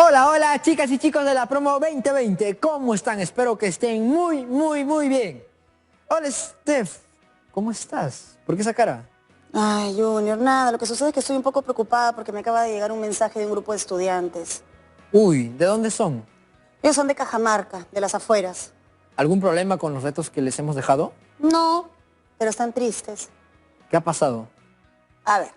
Hola, hola, chicas y chicos de la promo 2020. ¿Cómo están? Espero que estén muy bien. Hola, Steph. ¿Cómo estás? ¿Por qué esa cara? Ay, Junior, nada. Lo que sucede es que estoy un poco preocupada porque me acaba de llegar un mensaje de un grupo de estudiantes. Uy, ¿de dónde son? Ellos son de Cajamarca, de las afueras. ¿Algún problema con los retos que les hemos dejado? No, pero están tristes. ¿Qué ha pasado? A ver,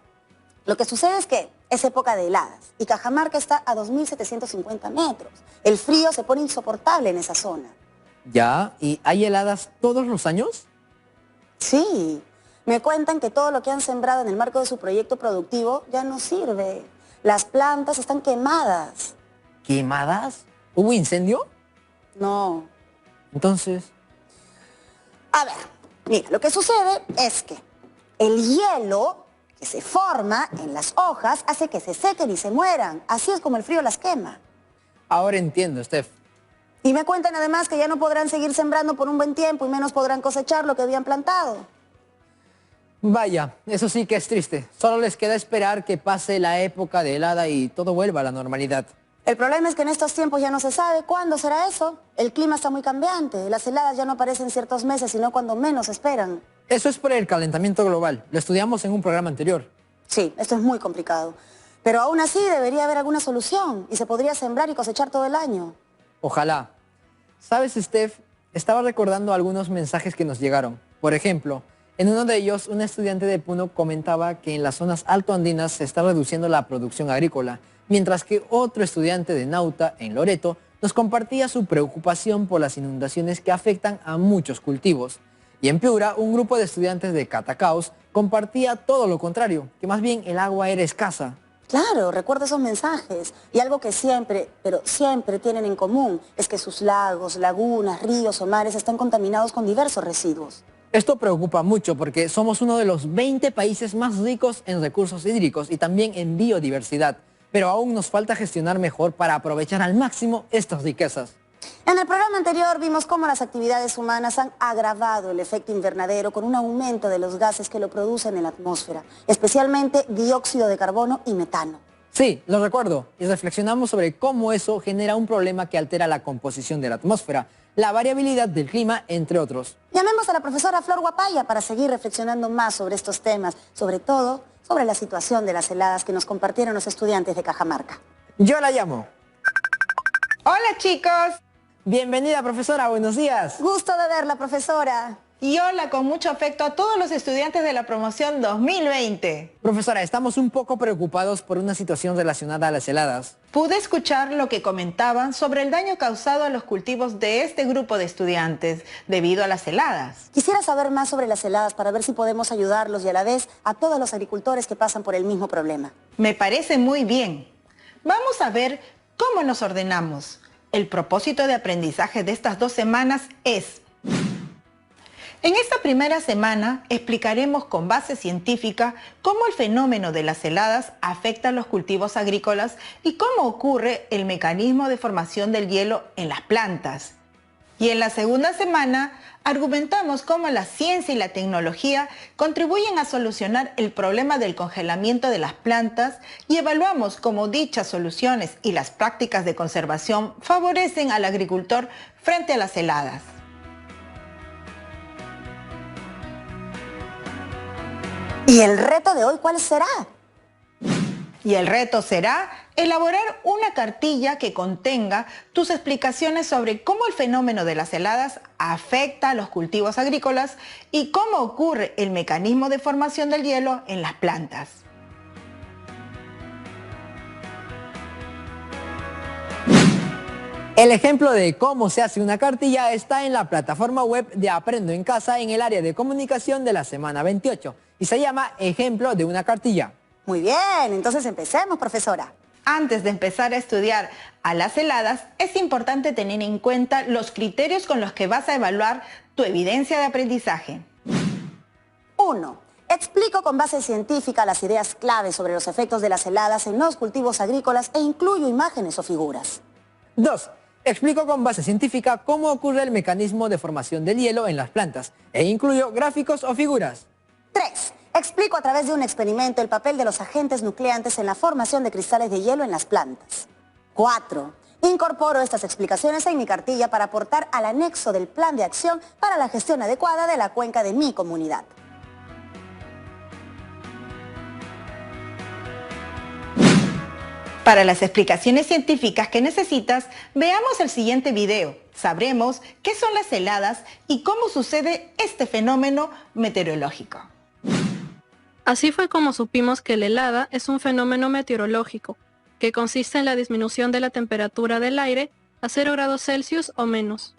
lo que sucede es que es época de heladas y Cajamarca está a 2.750 metros. El frío se pone insoportable en esa zona. ¿Ya? ¿Y hay heladas todos los años? Sí, me cuentan que todo lo que han sembrado en el marco de su proyecto productivo ya no sirve. Las plantas están quemadas. ¿Quemadas? ¿Hubo incendio? No. Entonces, A ver, mira, lo que sucede es que el hielo que se forma en las hojas hace que se sequen y se mueran. Así es como el frío las quema. ahora entiendo, Steph. Y me cuentan además que ya no podrán seguir sembrando por un buen tiempo y menos podrán cosechar lo que habían plantado. Vaya, eso sí que es triste. Solo les queda esperar que pase la época de helada y todo vuelva a la normalidad. El problema es que en estos tiempos ya no se sabe cuándo será eso. El clima está muy cambiante. Las heladas ya no aparecen ciertos meses, sino cuando menos esperan. Eso es por el calentamiento global. Lo estudiamos en un programa anterior. Sí, esto es muy complicado. Pero aún así debería haber alguna solución y se podría sembrar y cosechar todo el año. Ojalá. ¿Sabes, Steph? Estaba recordando algunos mensajes que nos llegaron. Por ejemplo, en uno de ellos, un estudiante de Puno comentaba que en las zonas altoandinas se está reduciendo la producción agrícola, mientras que otro estudiante de Nauta, en Loreto, nos compartía su preocupación por las inundaciones que afectan a muchos cultivos. Y en Piura, un grupo de estudiantes de Catacaos compartía todo lo contrario, que más bien el agua era escasa. Claro, recuerdo esos mensajes. Y algo que siempre, pero siempre tienen en común es que sus lagos, lagunas, ríos o mares están contaminados con diversos residuos. Esto preocupa mucho porque somos uno de los 20 países más ricos en recursos hídricos y también en biodiversidad, pero aún nos falta gestionar mejor para aprovechar al máximo estas riquezas. En el programa anterior vimos cómo las actividades humanas han agravado el efecto invernadero con un aumento de los gases que lo producen en la atmósfera, especialmente dióxido de carbono y metano. Sí, lo recuerdo, y reflexionamos sobre cómo eso genera un problema que altera la composición de la atmósfera, la variabilidad del clima, entre otros. Llamemos a la profesora Flor Guapaya para seguir reflexionando más sobre estos temas, sobre todo sobre la situación de las heladas que nos compartieron los estudiantes de Cajamarca. Yo la llamo. Hola chicos, Bienvenida, profesora, buenos días. Gusto de verla, profesora. y hola con mucho afecto a todos los estudiantes de la promoción 2020. Profesora, estamos un poco preocupados por una situación relacionada a las heladas. Pude escuchar lo que comentaban sobre el daño causado a los cultivos de este grupo de estudiantes debido a las heladas. Quisiera saber más sobre las heladas para ver si podemos ayudarlos y a la vez a todos los agricultores que pasan por el mismo problema. Me parece muy bien. Vamos a ver cómo nos ordenamos. El propósito de aprendizaje de estas 2 semanas es: en esta primera semana explicaremos con base científica cómo el fenómeno de las heladas afecta a los cultivos agrícolas y cómo ocurre el mecanismo de formación del hielo en las plantas. Y en la segunda semana argumentamos cómo la ciencia y la tecnología contribuyen a solucionar el problema del congelamiento de las plantas y evaluamos cómo dichas soluciones y las prácticas de conservación favorecen al agricultor frente a las heladas. ¿Y el reto de hoy cuál será? Y el reto será elaborar una cartilla que contenga tus explicaciones sobre cómo el fenómeno de las heladas afecta a los cultivos agrícolas y cómo ocurre el mecanismo de formación del hielo en las plantas. El ejemplo de cómo se hace una cartilla está en la plataforma web de Aprendo en Casa en el área de comunicación de la semana 28 y se llama Ejemplo de una cartilla. Muy bien, entonces empecemos, profesora. Antes de empezar a estudiar a las heladas, es importante tener en cuenta los criterios con los que vas a evaluar tu evidencia de aprendizaje. 1. Explico con base científica las ideas clave sobre los efectos de las heladas en los cultivos agrícolas e incluyo imágenes o figuras. 2. Explico con base científica cómo ocurre el mecanismo de formación del hielo en las plantas e incluyo gráficos o figuras. 3. Explico a través de un experimento el papel de los agentes nucleantes en la formación de cristales de hielo en las plantas. 4. Incorporo estas explicaciones en mi cartilla para aportar al anexo del plan de acción para la gestión adecuada de la cuenca de mi comunidad. Para las explicaciones científicas que necesitas, veamos el siguiente video. Sabremos qué son las heladas y cómo sucede este fenómeno meteorológico. Así fue como supimos que la helada es un fenómeno meteorológico, que consiste en la disminución de la temperatura del aire a 0 grados Celsius o menos.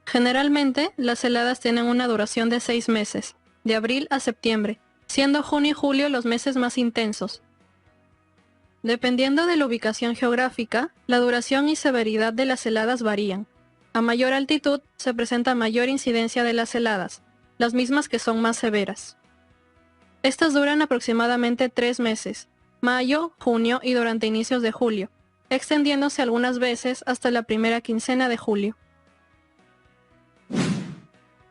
Generalmente, las heladas tienen una duración de 6 meses, de abril a septiembre, siendo junio y julio los meses más intensos. Dependiendo de la ubicación geográfica, la duración y severidad de las heladas varían. A mayor altitud se presenta mayor incidencia de las heladas, las mismas que son más severas. Estas duran aproximadamente 3 meses, mayo, junio y durante inicios de julio, extendiéndose algunas veces hasta la primera quincena de julio.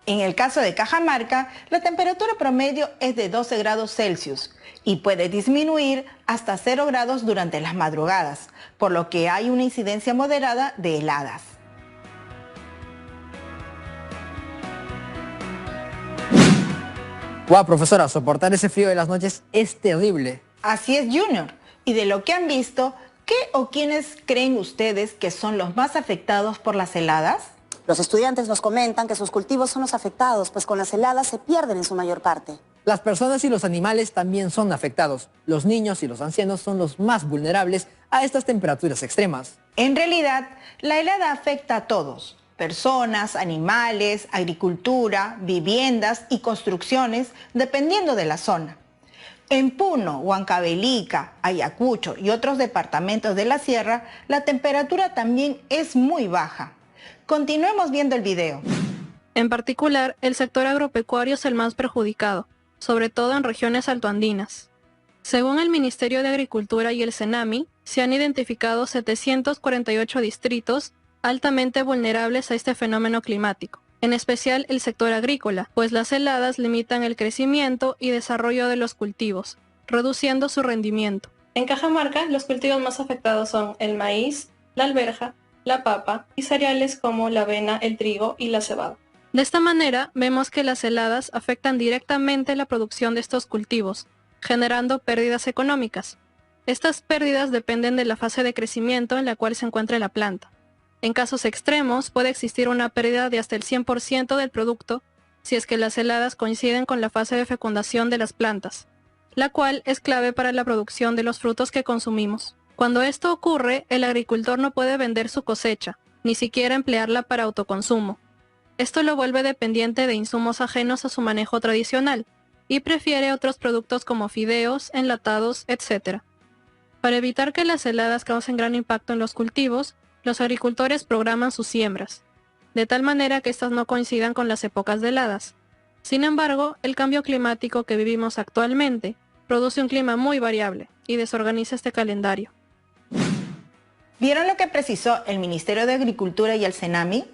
En el caso de Cajamarca, la temperatura promedio es de 12 grados Celsius y puede disminuir hasta 0 grados durante las madrugadas, por lo que hay una incidencia moderada de heladas. Wow, profesora, soportar ese frío de las noches es terrible. Así es, Junior. Y de lo que han visto, ¿qué o quiénes creen ustedes que son los más afectados por las heladas? Los estudiantes nos comentan que sus cultivos son los afectados, pues con las heladas se pierden en su mayor parte. Las personas y los animales también son afectados. Los niños y los ancianos son los más vulnerables a estas temperaturas extremas. En realidad, la helada afecta a todos. Personas, animales, agricultura, viviendas y construcciones, dependiendo de la zona. En Puno, Huancavelica, Ayacucho y otros departamentos de la sierra, la temperatura también es muy baja. Continuemos viendo el video. En particular, el sector agropecuario es el más perjudicado, sobre todo en regiones altoandinas. Según el Ministerio de Agricultura y el CENAMI, se han identificado 748 distritos altamente vulnerables a este fenómeno climático, en especial el sector agrícola, pues las heladas limitan el crecimiento y desarrollo de los cultivos, reduciendo su rendimiento. En Cajamarca, los cultivos más afectados son el maíz, la alberja, la papa y cereales como la avena, el trigo y la cebada. De esta manera, vemos que las heladas afectan directamente la producción de estos cultivos, generando pérdidas económicas. Estas pérdidas dependen de la fase de crecimiento en la cual se encuentra la planta. En casos extremos, puede existir una pérdida de hasta el 100% del producto si es que las heladas coinciden con la fase de fecundación de las plantas, la cual es clave para la producción de los frutos que consumimos. Cuando esto ocurre, el agricultor no puede vender su cosecha, ni siquiera emplearla para autoconsumo. Esto lo vuelve dependiente de insumos ajenos a su manejo tradicional, y prefiere otros productos como fideos, enlatados, etc. Para evitar que las heladas causen gran impacto en los cultivos, los agricultores programan sus siembras, de tal manera que estas no coincidan con las épocas de heladas. Sin embargo, el cambio climático que vivimos actualmente produce un clima muy variable y desorganiza este calendario. ¿Vieron lo que precisó el Ministerio de Agricultura y el CENAMI?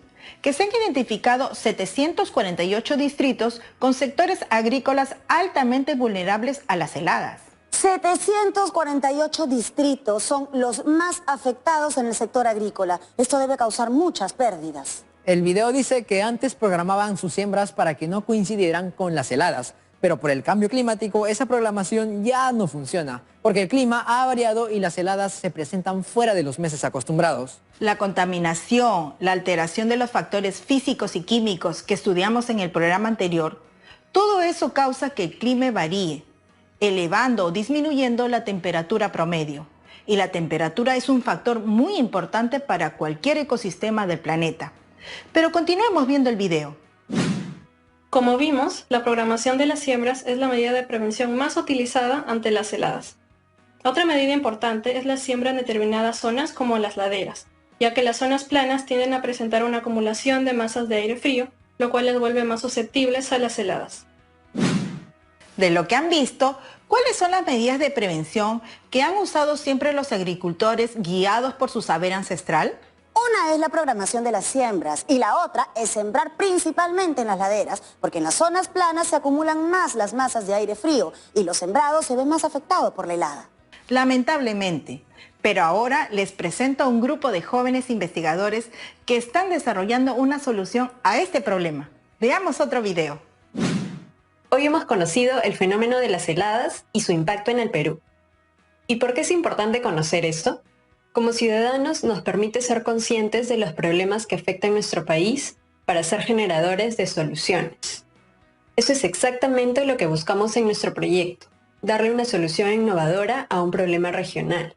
Que se han identificado 748 distritos con sectores agrícolas altamente vulnerables a las heladas. 748 distritos son los más afectados en el sector agrícola. Esto debe causar muchas pérdidas. El video dice que antes programaban sus siembras para que no coincidieran con las heladas, pero por el cambio climático esa programación ya no funciona, porque el clima ha variado y las heladas se presentan fuera de los meses acostumbrados. La contaminación, la alteración de los factores físicos y químicos que estudiamos en el programa anterior, todo eso causa que el clima varíe, elevando o disminuyendo la temperatura promedio. Y la temperatura es un factor muy importante para cualquier ecosistema del planeta. Pero continuemos viendo el video. Como vimos, la programación de las siembras es la medida de prevención más utilizada ante las heladas. Otra medida importante es la siembra en determinadas zonas como las laderas, ya que las zonas planas tienden a presentar una acumulación de masas de aire frío, lo cual les vuelve más susceptibles a las heladas. De lo que han visto, ¿cuáles son las medidas de prevención que han usado siempre los agricultores guiados por su saber ancestral? Una es la programación de las siembras y la otra es sembrar principalmente en las laderas, porque en las zonas planas se acumulan más las masas de aire frío y los sembrados se ven más afectados por la helada. Lamentablemente, Pero ahora les presento a un grupo de jóvenes investigadores que están desarrollando una solución a este problema. Veamos otro video. Hoy hemos conocido el fenómeno de las heladas y su impacto en el Perú. ¿Y por qué es importante conocer esto? Como ciudadanos nos permite ser conscientes de los problemas que afectan nuestro país para ser generadores de soluciones. Eso es exactamente lo que buscamos en nuestro proyecto, darle una solución innovadora a un problema regional.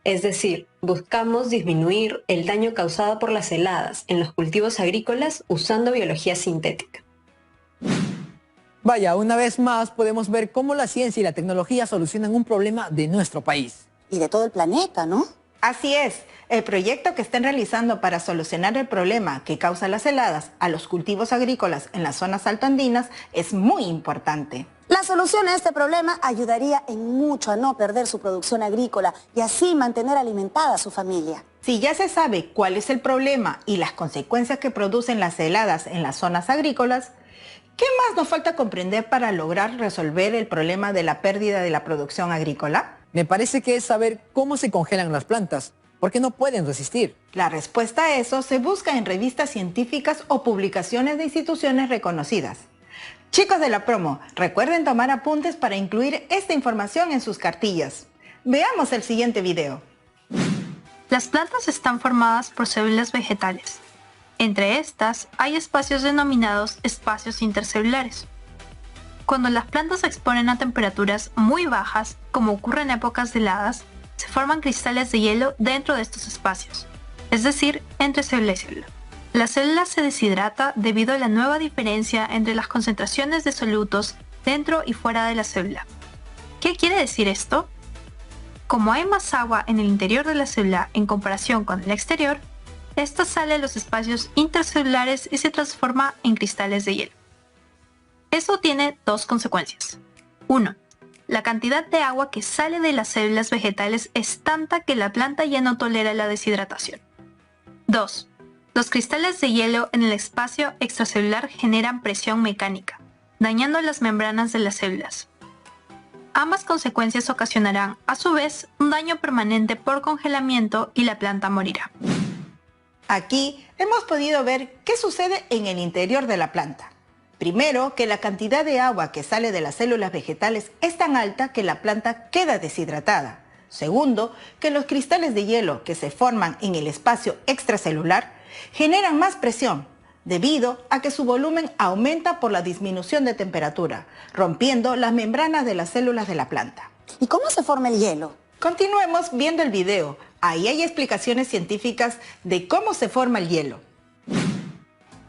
Es decir, buscamos disminuir el daño causado por las heladas en los cultivos agrícolas usando biología sintética. Vaya, una vez más podemos ver cómo la ciencia y la tecnología solucionan un problema de nuestro país. Y de todo el planeta, ¿no? Así es, el proyecto que están realizando para solucionar el problema que causa las heladas a los cultivos agrícolas en las zonas altoandinas es muy importante. La solución a este problema ayudaría en mucho a no perder su producción agrícola y así mantener alimentada a su familia. Si ya se sabe cuál es el problema y las consecuencias que producen las heladas en las zonas agrícolas, ¿qué más nos falta comprender para lograr resolver el problema de la pérdida de la producción agrícola? Me parece que es saber cómo se congelan las plantas, porque no pueden resistir. La respuesta a eso se busca en revistas científicas o publicaciones de instituciones reconocidas. Chicos de la promo, recuerden tomar apuntes para incluir esta información en sus cartillas. Veamos el siguiente video. Las plantas están formadas por células vegetales. Entre estas hay espacios denominados espacios intercelulares. Cuando las plantas se exponen a temperaturas muy bajas, como ocurre en épocas de heladas, se forman cristales de hielo dentro de estos espacios, es decir, entre célula y célula. La célula se deshidrata debido a la nueva diferencia entre las concentraciones de solutos dentro y fuera de la célula. ¿Qué quiere decir esto? Como hay más agua en el interior de la célula en comparación con el exterior, esta sale de los espacios intercelulares y se transforma en cristales de hielo. Eso tiene dos consecuencias. 1. La cantidad de agua que sale de las células vegetales es tanta que la planta ya no tolera la deshidratación. 2. Los cristales de hielo en el espacio extracelular generan presión mecánica, dañando las membranas de las células. Ambas consecuencias ocasionarán, a su vez, un daño permanente por congelamiento y la planta morirá. Aquí hemos podido ver qué sucede en el interior de la planta. Primero, que la cantidad de agua que sale de las células vegetales es tan alta que la planta queda deshidratada. Segundo, que los cristales de hielo que se forman en el espacio extracelular generan más presión, debido a que su volumen aumenta por la disminución de temperatura, rompiendo las membranas de las células de la planta. ¿Y cómo se forma el hielo? Continuemos viendo el video. Ahí hay explicaciones científicas de cómo se forma el hielo.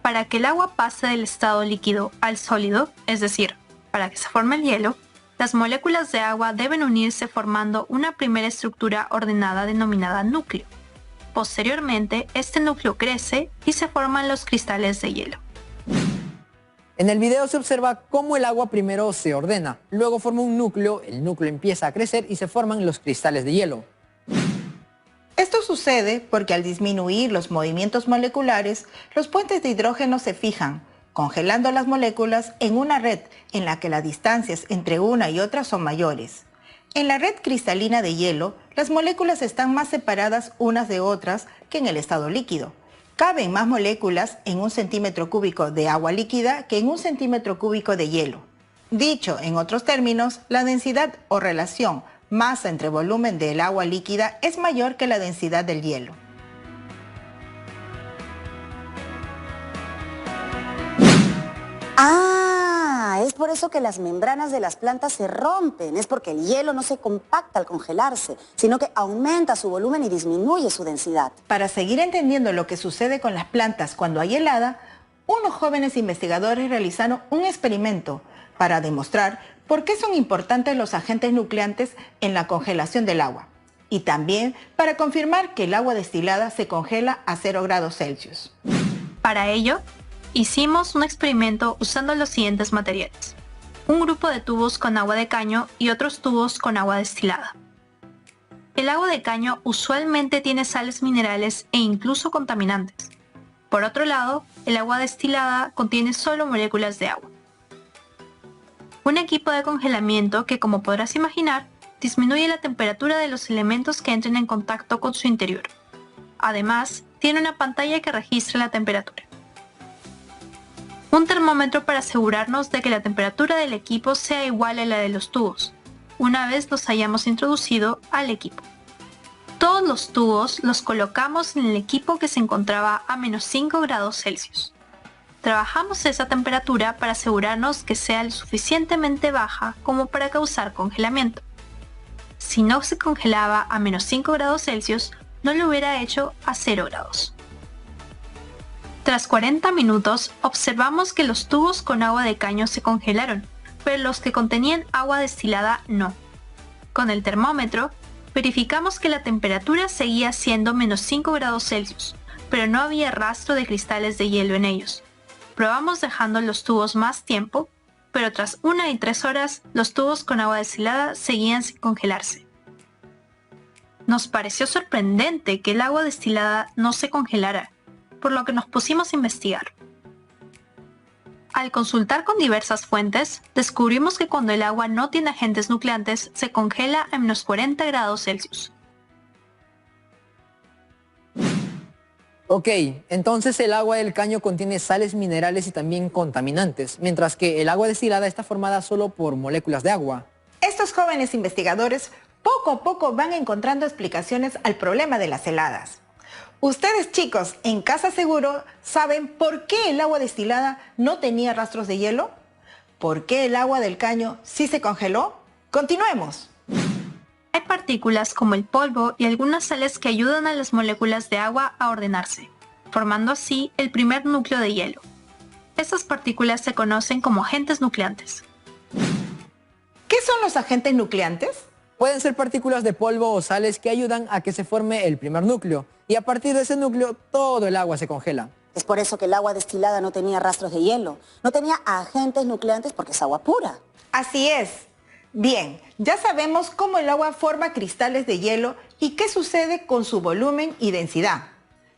Para que el agua pase del estado líquido al sólido, es decir, para que se forme el hielo, las moléculas de agua deben unirse formando una primera estructura ordenada denominada núcleo. Posteriormente, este núcleo crece y se forman los cristales de hielo. En el video se observa cómo el agua primero se ordena, luego forma un núcleo, el núcleo empieza a crecer y se forman los cristales de hielo. Esto sucede porque al disminuir los movimientos moleculares, los puentes de hidrógeno se fijan, congelando las moléculas en una red en la que las distancias entre una y otra son mayores. En la red cristalina de hielo, las moléculas están más separadas unas de otras que en el estado líquido. Caben más moléculas en 1 centímetro cúbico de agua líquida que en 1 centímetro cúbico de hielo. Dicho en otros términos, la densidad o relación masa entre volumen del agua líquida es mayor que la densidad del hielo. Ah, es por eso que las membranas de las plantas se rompen. Es porque el hielo no se compacta al congelarse, sino que aumenta su volumen y disminuye su densidad. Para seguir entendiendo lo que sucede con las plantas cuando hay helada, unos jóvenes investigadores realizaron un experimento para demostrar por qué son importantes los agentes nucleantes en la congelación del agua y también para confirmar que el agua destilada se congela a 0 grados Celsius. Para ello, hicimos un experimento usando los siguientes materiales: un grupo de tubos con agua de caño y otros tubos con agua destilada. El agua de caño usualmente tiene sales minerales e incluso contaminantes. Por otro lado, el agua destilada contiene solo moléculas de agua. Un equipo de congelamiento que, como podrás imaginar, disminuye la temperatura de los elementos que entren en contacto con su interior. Además, tiene una pantalla que registra la temperatura. Un termómetro para asegurarnos de que la temperatura del equipo sea igual a la de los tubos, una vez los hayamos introducido al equipo. Todos los tubos los colocamos en el equipo que se encontraba a -5 grados Celsius. Trabajamos esa temperatura para asegurarnos que sea lo suficientemente baja como para causar congelamiento. Si no se congelaba a -5 grados Celsius, no lo hubiera hecho a 0 grados. Tras 40 minutos, observamos que los tubos con agua de caño se congelaron, pero los que contenían agua destilada no. Con el termómetro, verificamos que la temperatura seguía siendo -5 grados Celsius, pero no había rastro de cristales de hielo en ellos. Probamos dejando los tubos más tiempo, pero tras 1 y 3 horas, los tubos con agua destilada seguían sin congelarse. Nos pareció sorprendente que el agua destilada no se congelara, por lo que nos pusimos a investigar. Al consultar con diversas fuentes, descubrimos que cuando el agua no tiene agentes nucleantes, se congela a -40 grados Celsius. Ok, entonces el agua del caño contiene sales minerales y también contaminantes, mientras que el agua destilada está formada solo por moléculas de agua. Estos jóvenes investigadores poco a poco van encontrando explicaciones al problema de las heladas. Ustedes, chicos, en casa seguro saben por qué el agua destilada no tenía rastros de hielo, por qué el agua del caño sí se congeló. Continuemos. Hay partículas como el polvo y algunas sales que ayudan a las moléculas de agua a ordenarse, formando así el primer núcleo de hielo. Estas partículas se conocen como agentes nucleantes. ¿Qué son los agentes nucleantes? Pueden ser partículas de polvo o sales que ayudan a que se forme el primer núcleo, y a partir de ese núcleo todo el agua se congela. Es por eso que el agua destilada no tenía rastros de hielo, no tenía agentes nucleantes porque es agua pura. Así es. Bien, ya sabemos cómo el agua forma cristales de hielo y qué sucede con su volumen y densidad.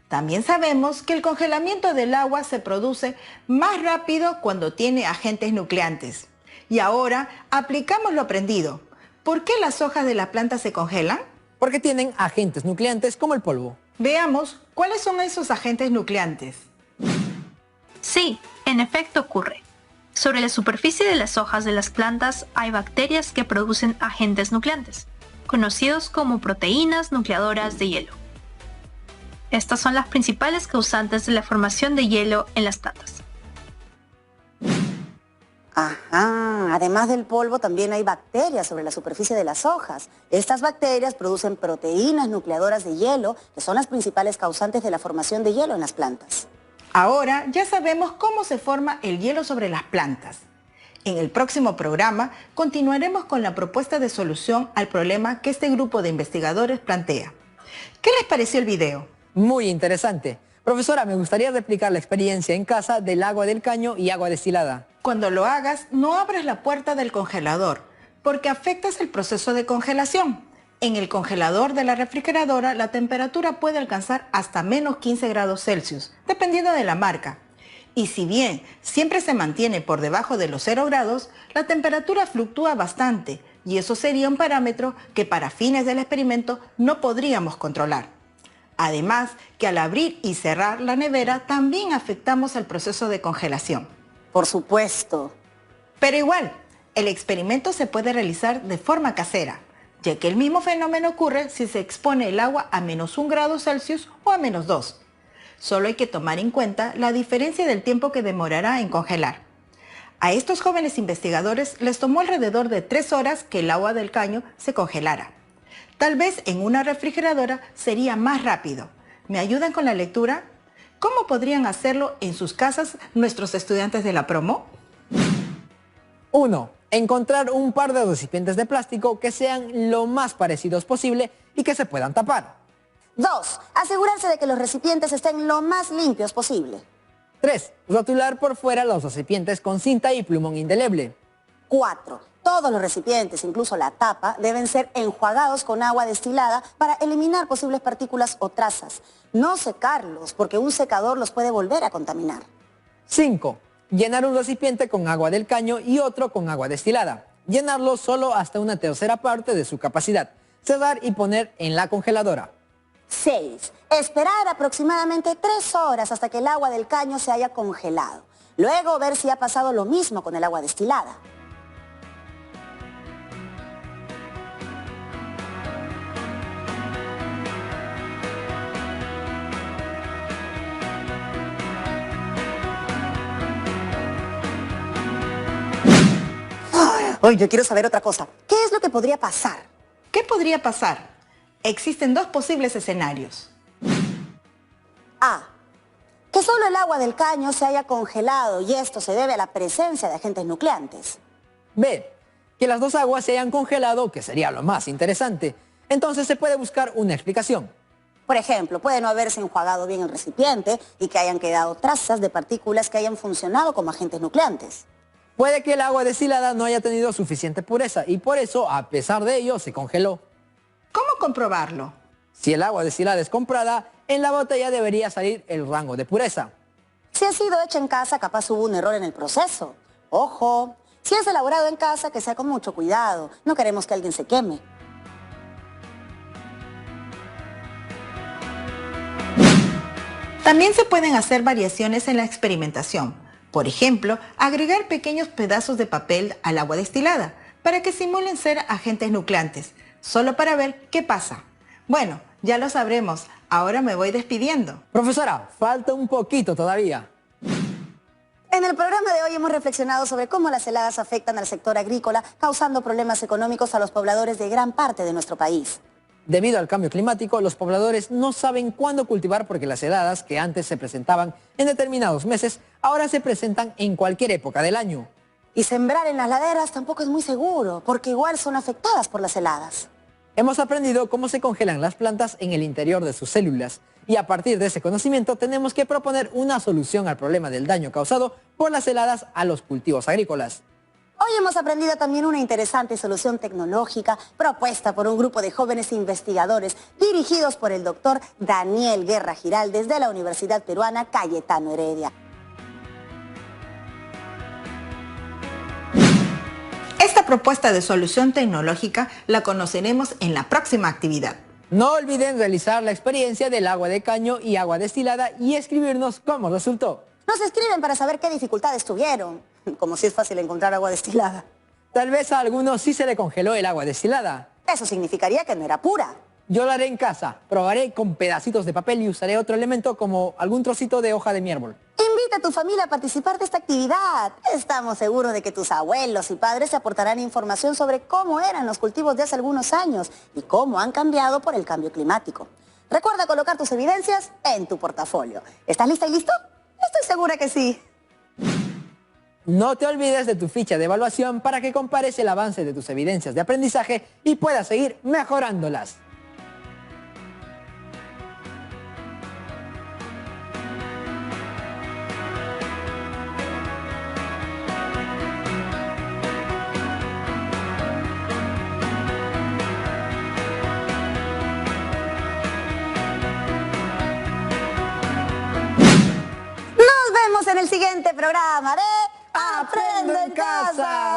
También sabemos que el congelamiento del agua se produce más rápido cuando tiene agentes nucleantes. Y ahora aplicamos lo aprendido. ¿Por qué las hojas de la planta se congelan? Porque tienen agentes nucleantes como el polvo. Veamos cuáles son esos agentes nucleantes. Sí, en efecto ocurre. Sobre la superficie de las hojas de las plantas hay bacterias que producen agentes nucleantes, conocidos como proteínas nucleadoras de hielo. Estas son las principales causantes de la formación de hielo en las plantas. Ajá, además del polvo también hay bacterias sobre la superficie de las hojas. Estas bacterias producen proteínas nucleadoras de hielo, que son las principales causantes de la formación de hielo en las plantas. Ahora ya sabemos cómo se forma el hielo sobre las plantas. En el próximo programa continuaremos con la propuesta de solución al problema que este grupo de investigadores plantea. ¿Qué les pareció el video? Muy interesante. Profesora, me gustaría replicar la experiencia en casa del agua del caño y agua destilada. Cuando lo hagas, no abras la puerta del congelador, porque afectas el proceso de congelación. En el congelador de la refrigeradora, la temperatura puede alcanzar hasta -15 grados Celsius, dependiendo de la marca. Y si bien siempre se mantiene por debajo de los 0 grados, la temperatura fluctúa bastante, y eso sería un parámetro que para fines del experimento no podríamos controlar. Además, que al abrir y cerrar la nevera también afectamos el proceso de congelación. Por supuesto. Pero igual, el experimento se puede realizar de forma casera, ya que el mismo fenómeno ocurre si se expone el agua a -1 grado Celsius o a -2. Solo hay que tomar en cuenta la diferencia del tiempo que demorará en congelar. A estos jóvenes investigadores les tomó alrededor de 3 horas que el agua del caño se congelara. Tal vez en una refrigeradora sería más rápido. ¿Me ayudan con la lectura? ¿Cómo podrían hacerlo en sus casas nuestros estudiantes de la promo? 1. Encontrar un par de recipientes de plástico que sean lo más parecidos posible y que se puedan tapar. 2. Asegurarse de que los recipientes estén lo más limpios posible. 3. Rotular por fuera los recipientes con cinta y plumón indeleble. 4. Todos los recipientes, incluso la tapa, deben ser enjuagados con agua destilada para eliminar posibles partículas o trazas. No secarlos, porque un secador los puede volver a contaminar. 5. Llenar un recipiente con agua del caño y otro con agua destilada. llenarlo solo hasta una tercera parte de su capacidad, cerrar y poner en la congeladora. 6. Esperar aproximadamente 3 horas hasta que el agua del caño se haya congelado. Luego ver si ha pasado lo mismo con el agua destilada. Hoy yo quiero saber otra cosa. ¿Qué es lo que podría pasar? ¿Qué podría pasar? Existen dos posibles escenarios. A. Que solo el agua del caño se haya congelado y esto se debe a la presencia de agentes nucleantes. B. Que las dos aguas se hayan congelado, que sería lo más interesante. Entonces se puede buscar una explicación. Por ejemplo, puede no haberse enjuagado bien el recipiente y que hayan quedado trazas de partículas que hayan funcionado como agentes nucleantes. Puede que el agua destilada no haya tenido suficiente pureza y por eso, a pesar de ello, se congeló. ¿Cómo comprobarlo? Si el agua destilada es comprada, en la botella debería salir el rango de pureza. Si ha sido hecha en casa, capaz hubo un error en el proceso. Ojo, si es elaborado en casa, que sea con mucho cuidado. No queremos que alguien se queme. También se pueden hacer variaciones en la experimentación. Por ejemplo, agregar pequeños pedazos de papel al agua destilada para que simulen ser agentes nucleantes, solo para ver qué pasa. Bueno, ya lo sabremos. Ahora me voy despidiendo. Profesora, falta un poquito todavía. En el programa de hoy hemos reflexionado sobre cómo las heladas afectan al sector agrícola, causando problemas económicos a los pobladores de gran parte de nuestro país. Debido al cambio climático, los pobladores no saben cuándo cultivar porque las heladas que antes se presentaban en determinados meses, ahora se presentan en cualquier época del año. Y sembrar en las laderas tampoco es muy seguro, porque igual son afectadas por las heladas. Hemos aprendido cómo se congelan las plantas en el interior de sus células y a partir de ese conocimiento tenemos que proponer una solución al problema del daño causado por las heladas a los cultivos agrícolas. Hoy hemos aprendido también una interesante solución tecnológica propuesta por un grupo de jóvenes investigadores dirigidos por el doctor Daniel Guerra Giraldes de la Universidad Peruana Cayetano Heredia. Esta propuesta de solución tecnológica la conoceremos en la próxima actividad. No olviden realizar la experiencia del agua de caño y agua destilada y escribirnos cómo resultó. Nos escriben para saber qué dificultades tuvieron, como si es fácil encontrar agua destilada. Tal vez a algunos sí se le congeló el agua destilada. Eso significaría que no era pura. Yo lo haré en casa. Probaré con pedacitos de papel y usaré otro elemento como algún trocito de hoja de mi árbol. Invita a tu familia a participar de esta actividad. Estamos seguros de que tus abuelos y padres te aportarán información sobre cómo eran los cultivos de hace algunos años y cómo han cambiado por el cambio climático. Recuerda colocar tus evidencias en tu portafolio. ¿Estás lista y listo? Estoy segura que sí. No te olvides de tu ficha de evaluación para que compares el avance de tus evidencias de aprendizaje y puedas seguir mejorándolas. Nos vemos en el siguiente programa de Aprendo en Casa.